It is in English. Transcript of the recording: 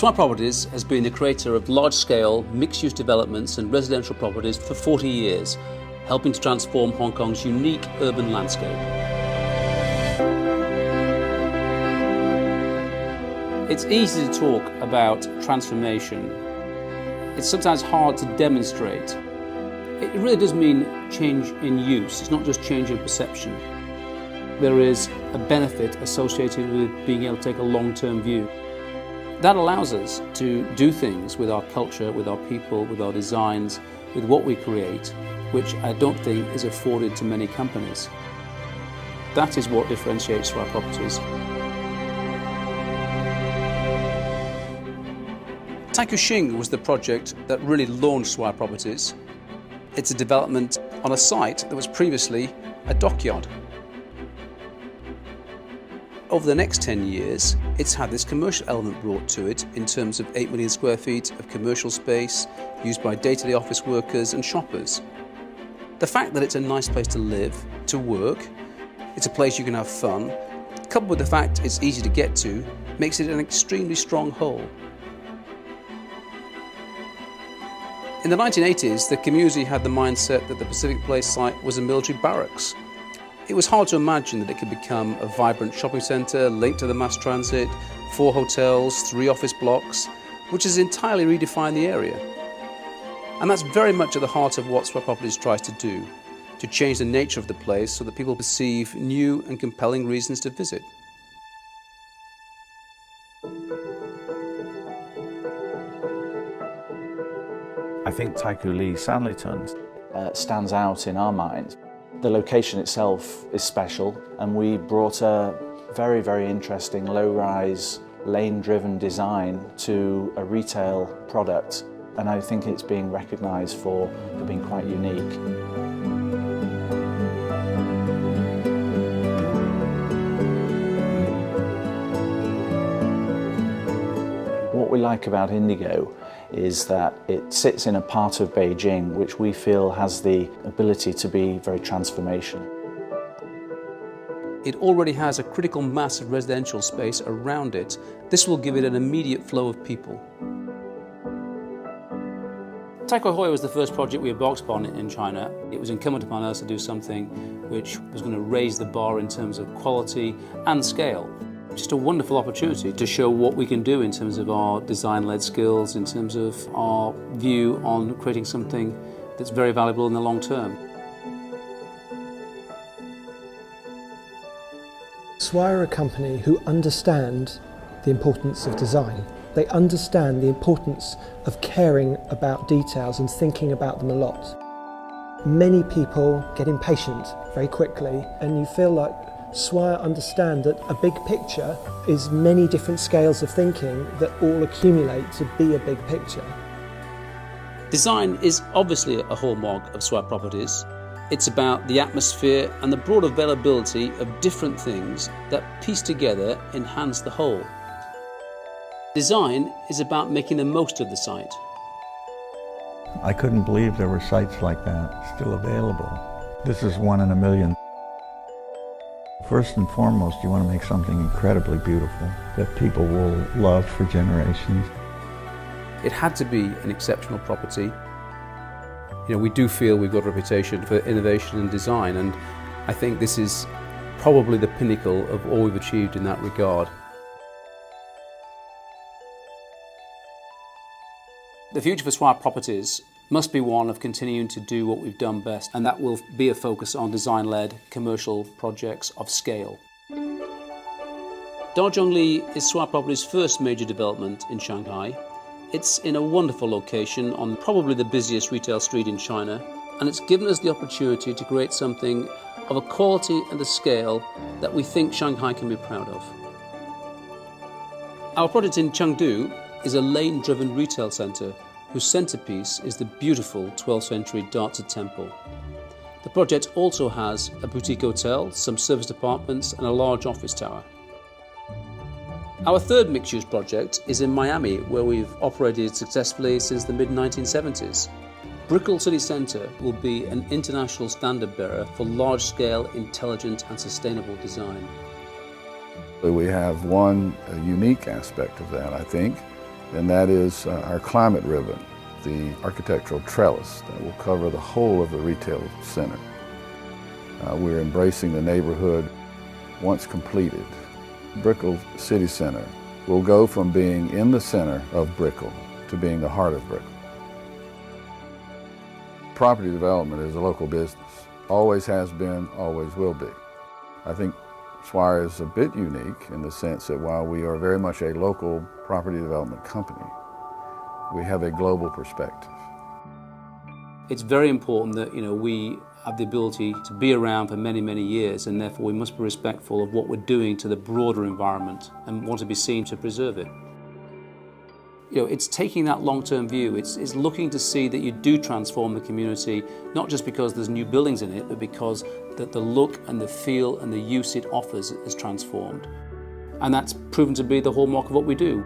Swire Properties has been the creator of large-scale mixed-use developments and residential properties for 40 years, helping to transform Hong Kong's unique urban landscape. It's easy to talk about transformation. It's sometimes hard to demonstrate. It really does mean change in use. It's not just change in perception. There is a benefit associated with being able to take a long-term view. That allows us to do things with our culture, with our people, with our designs, with what we create, which I don't think is afforded to many companies. That is what differentiates Swire Properties. Taikoo Shing was the project that really launched Swire Properties. It's a development on a site that was previously a dockyard. Over the next 10 years, it's had this commercial element brought to it in terms of 8 million square feet of commercial space used by day-to-day office workers and shoppers. The fact that it's a nice place to live, to work, it's a place you can have fun, coupled with the fact it's easy to get to, makes it an extremely strong whole. In the 1980s, the community had the mindset that the Pacific Place site was a military barracks. It was hard to imagine that it could become a vibrant shopping centre linked to the mass transit, 4 hotels, 3 office blocks, which has entirely redefined the area. And that's very much at the heart of what Swire Properties tries to do, to change the nature of the place so that people perceive new and compelling reasons to visit. I think Taikoo Li Sanlitun stands out in our minds. The location itself is special, and we brought a very, very interesting low-rise, lane-driven design to a retail product, and I think it's being recognised for being quite unique. What we like about Indigo is that it sits in a part of Beijing which we feel has the ability to be very transformational. It already has a critical mass of residential space around it. This will give it an immediate flow of people. Taikoo Hui was the first project we embarked upon in China. It was incumbent upon us to do something which was going to raise the bar in terms of quality and scale. Just a wonderful opportunity to show what we can do in terms of our design-led skills, in terms of our view on creating something that's very valuable in the long term. Swire are a company who understand the importance of design. They understand the importance of caring about details and thinking about them a lot. Many people get impatient very quickly, and you feel like Swire understand that a big picture is many different scales of thinking that all accumulate to be a big picture. Design is obviously a hallmark of Swire Properties. It's about the atmosphere and the broad availability of different things that pieced together enhance the whole. Design is about making the most of the site. I couldn't believe there were sites like that still available. This is one in a million. First and foremost, you want to make something incredibly beautiful that people will love for generations. It had to be an exceptional property. You know, we do feel we've got a reputation for innovation and design, and I think this is probably the pinnacle of all we've achieved in that regard. The future for Swire Properties must be one of continuing to do what we've done best, and that will be a focus on design-led commercial projects of scale. Da Zhongli is Swire Properties' first major development in Shanghai. It's in a wonderful location on probably the busiest retail street in China, and it's given us the opportunity to create something of a quality and a scale that we think Shanghai can be proud of. Our project in Chengdu is a lane-driven retail centre whose centrepiece is the beautiful 12th century Dazi temple. The project also has a boutique hotel, some serviced apartments and a large office tower. Our third mixed-use project is in Miami, where we've operated successfully since the mid-1970s. Brickell City Centre will be an international standard bearer for large-scale, intelligent and sustainable design. We have one unique aspect of that, I think, and that is our climate ribbon, the architectural trellis that will cover the whole of the retail center. We're embracing the neighborhood once completed. Brickell City Centre will go from being in the center of Brickell to being the heart of Brickell. Property development is a local business. Always has been, always will be. I think Swire is a bit unique in the sense that while we are very much a local property development company, we have a global perspective. It's very important that we have the ability to be around for many, many years, and therefore we must be respectful of what we're doing to the broader environment and want to be seen to preserve it. It's taking that long-term view. It's looking to see that you do transform the community, not just because there's new buildings in it, but because the look and the feel and the use it offers is transformed. And that's proven to be the hallmark of what we do.